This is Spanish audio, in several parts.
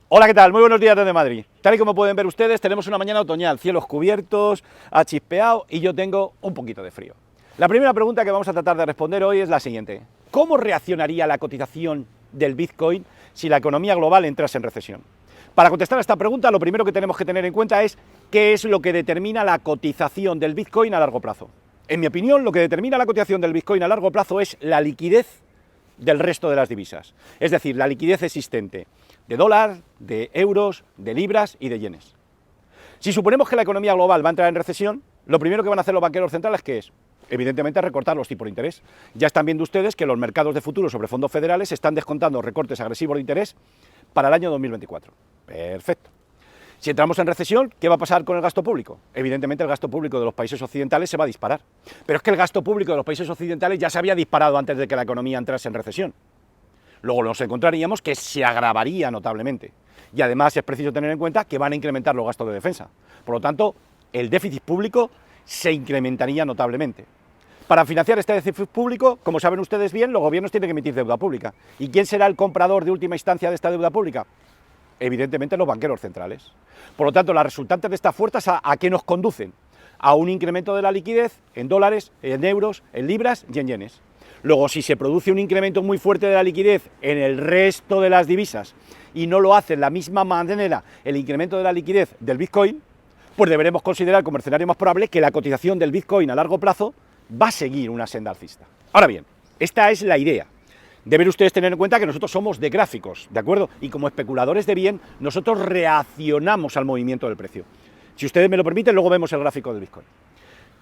Hola, ¿qué tal? Muy buenos días desde Madrid. Tal y como pueden ver ustedes, tenemos una mañana otoñal, cielos cubiertos, ha chispeado y yo tengo un poquito de frío. La primera pregunta que vamos a tratar de responder hoy es la siguiente. ¿Cómo reaccionaría la cotización del Bitcoin si la economía global entrase en recesión? Para contestar a esta pregunta, lo primero que tenemos que tener en cuenta es qué es lo que determina la cotización del Bitcoin a largo plazo. En mi opinión, lo que determina la cotización del Bitcoin a largo plazo es la liquidez del resto de las divisas, es decir, la liquidez existente de dólar, de euros, de libras y de yenes. Si suponemos que la economía global va a entrar en recesión, lo primero que van a hacer los banqueros centrales, ¿qué es? Evidentemente recortar los tipos de interés. Ya están viendo ustedes que los mercados de futuros sobre fondos federales están descontando recortes agresivos de interés para el año 2024. Perfecto. Si entramos en recesión, ¿qué va a pasar con el gasto público? Evidentemente el gasto público de los países occidentales se va a disparar. Pero es que el gasto público de los países occidentales ya se había disparado antes de que la economía entrase en recesión. Luego nos encontraríamos que se agravaría notablemente. Y además es preciso tener en cuenta que van a incrementar los gastos de defensa. Por lo tanto, el déficit público se incrementaría notablemente. Para financiar este déficit público, como saben ustedes bien, los gobiernos tienen que emitir deuda pública. ¿Y quién será el comprador de última instancia de esta deuda pública? Evidentemente los banqueros centrales. Por lo tanto, las resultantes de estas fuerzas, ¿a qué nos conducen? A un incremento de la liquidez en dólares, en euros, en libras y en yenes. Luego, si se produce un incremento muy fuerte de la liquidez en el resto de las divisas y no lo hace en la misma manera el incremento de la liquidez del Bitcoin, pues deberemos considerar como escenario más probable que la cotización del Bitcoin a largo plazo va a seguir una senda alcista. Ahora bien, esta es la idea. Deben ustedes tener en cuenta que nosotros somos de gráficos, ¿de acuerdo? Y como especuladores de bien, nosotros reaccionamos al movimiento del precio. Si ustedes me lo permiten, luego vemos el gráfico del Bitcoin.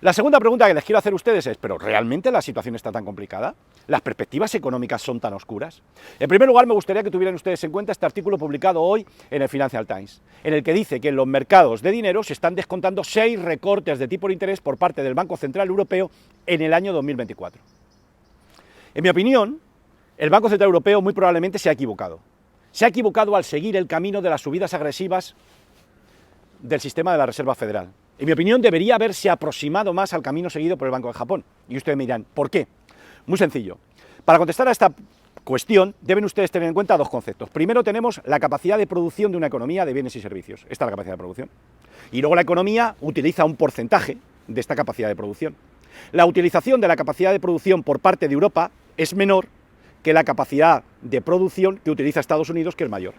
La segunda pregunta que les quiero hacer a ustedes es, ¿pero realmente la situación está tan complicada? ¿Las perspectivas económicas son tan oscuras? En primer lugar, me gustaría que tuvieran ustedes en cuenta este artículo publicado hoy en el Financial Times, en el que dice que en los mercados de dinero se están descontando 6 recortes de tipo de interés por parte del Banco Central Europeo en el año 2024. En mi opinión, el Banco Central Europeo muy probablemente se ha equivocado. Se ha equivocado al seguir el camino de las subidas agresivas del sistema de la Reserva Federal. En mi opinión, debería haberse aproximado más al camino seguido por el Banco de Japón. Y ustedes me dirán, ¿por qué? Muy sencillo. Para contestar a esta cuestión, deben ustedes tener en cuenta dos conceptos. Primero, tenemos la capacidad de producción de una economía de bienes y servicios. Esta es la capacidad de producción. Y luego la economía utiliza un porcentaje de esta capacidad de producción. La utilización de la capacidad de producción por parte de Europa es menor que la capacidad de producción que utiliza Estados Unidos, que es mayor.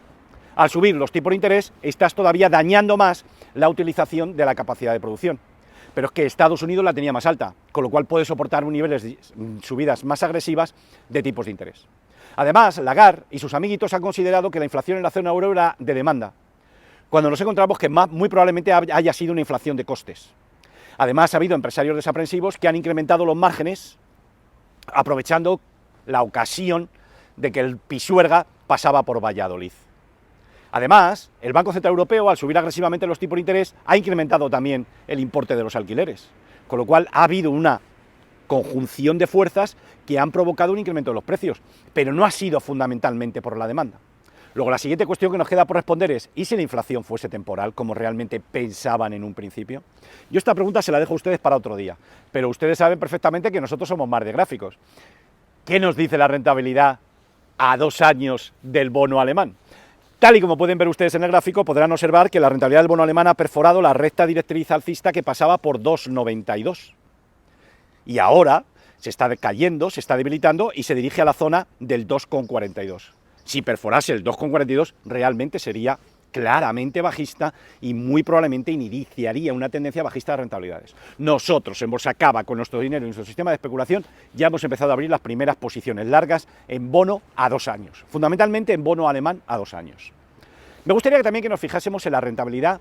Al subir los tipos de interés, estás todavía dañando más la utilización de la capacidad de producción. Pero es que Estados Unidos la tenía más alta, con lo cual puede soportar niveles de subidas más agresivas de tipos de interés. Además, Lagarde y sus amiguitos han considerado que la inflación en la zona euro era de demanda, cuando nos encontramos que muy probablemente haya sido una inflación de costes. Además, ha habido empresarios desaprensivos que han incrementado los márgenes, aprovechando la ocasión de que el Pisuerga pasaba por Valladolid. Además, el Banco Central Europeo, al subir agresivamente los tipos de interés, ha incrementado también el importe de los alquileres, con lo cual ha habido una conjunción de fuerzas que han provocado un incremento de los precios, pero no ha sido fundamentalmente por la demanda. Luego, la siguiente cuestión que nos queda por responder es, ¿y si la inflación fuese temporal, como realmente pensaban en un principio? Yo esta pregunta se la dejo a ustedes para otro día, pero ustedes saben perfectamente que nosotros somos más de gráficos. ¿Qué nos dice la rentabilidad a 2 años del bono alemán? Tal y como pueden ver ustedes en el gráfico, podrán observar que la rentabilidad del bono alemán ha perforado la recta directriz alcista que pasaba por 2,92. Y ahora se está cayendo, se está debilitando y se dirige a la zona del 2,42. Si perforase el 2,42, realmente sería claramente bajista y muy probablemente iniciaría una tendencia bajista de rentabilidades. Nosotros en Bolsa Cava, con nuestro dinero y nuestro sistema de especulación, ya hemos empezado a abrir las primeras posiciones largas en bono a 2 años, fundamentalmente en bono alemán a 2 años. Me gustaría también que nos fijásemos en la rentabilidad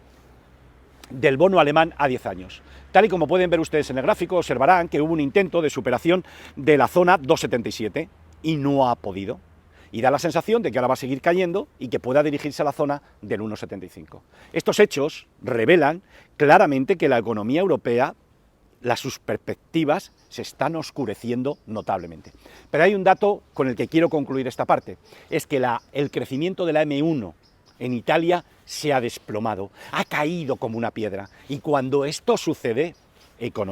del bono alemán a 10 años. Tal y como pueden ver ustedes en el gráfico, observarán que hubo un intento de superación de la zona 2,77 y no ha podido. Y da la sensación de que ahora va a seguir cayendo y que pueda dirigirse a la zona del 1,75. Estos hechos revelan claramente que la economía europea, sus perspectivas se están oscureciendo notablemente. Pero hay un dato con el que quiero concluir esta parte, es que el crecimiento de la M1 en Italia se ha desplomado, ha caído como una piedra, y cuando esto sucede,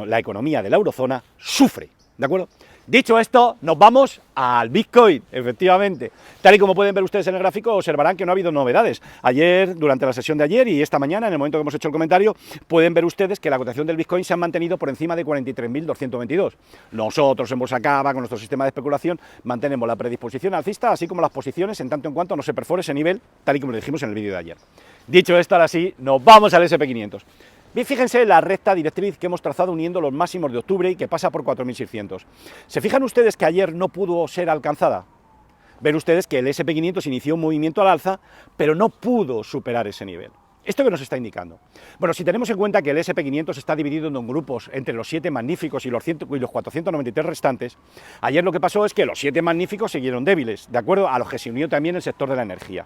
la economía de la eurozona sufre. ¿de acuerdo? Dicho esto, nos vamos al Bitcoin, efectivamente. Tal y como pueden ver ustedes en el gráfico, observarán que no ha habido novedades. Ayer, durante la sesión de ayer y esta mañana, en el momento que hemos hecho el comentario, pueden ver ustedes que la cotación del Bitcoin se ha mantenido por encima de 43.222. Nosotros en Bolsa Cava, con nuestro sistema de especulación, mantenemos la predisposición alcista, así como las posiciones, en tanto en cuanto no se perfore ese nivel, tal y como lo dijimos en el vídeo de ayer. Dicho esto, ahora sí, nos vamos al SP500. Bien, fíjense la recta directriz que hemos trazado uniendo los máximos de octubre y que pasa por 4.600. ¿Se fijan ustedes que ayer no pudo ser alcanzada? Ven ustedes que el SP500 inició un movimiento al alza, pero no pudo superar ese nivel. ¿Esto qué nos está indicando? Bueno, si tenemos en cuenta que el SP500 está dividido en grupos entre los 7 magníficos y los 493 restantes, ayer lo que pasó es que los 7 magníficos siguieron débiles, de acuerdo a los que se unió también el sector de la energía.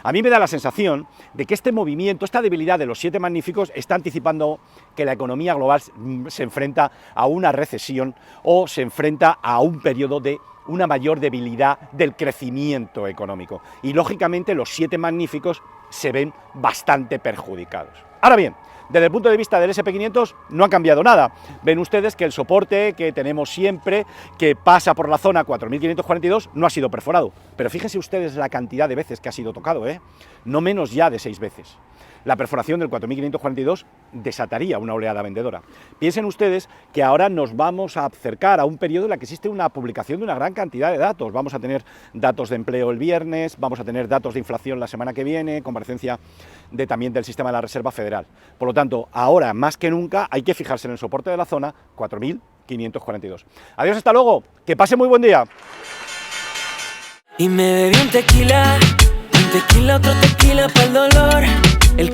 A mí me da la sensación de que este movimiento, esta debilidad de los 7 magníficos, está anticipando que la economía global se enfrenta a una recesión o se enfrenta a un periodo de una mayor debilidad del crecimiento económico. Y lógicamente los 7 magníficos se ven bastante perjudicados. Ahora bien, desde el punto de vista del SP500 no ha cambiado nada. Ven ustedes que el soporte que tenemos siempre, que pasa por la zona 4.542, no ha sido perforado. Pero fíjense ustedes la cantidad de veces que ha sido tocado, no menos ya de 6 veces. La perforación del 4.542 desataría una oleada vendedora. Piensen ustedes que ahora nos vamos a acercar a un periodo en el que existe una publicación de una gran cantidad de datos. Vamos a tener datos de empleo el viernes, vamos a tener datos de inflación la semana que viene, comparecencia también del sistema de la Reserva Federal. Por lo tanto, ahora más que nunca hay que fijarse en el soporte de la zona 4.542. Adiós, hasta luego, que pase muy buen día. Y me bebí un tequila, otro tequila para el dolor. El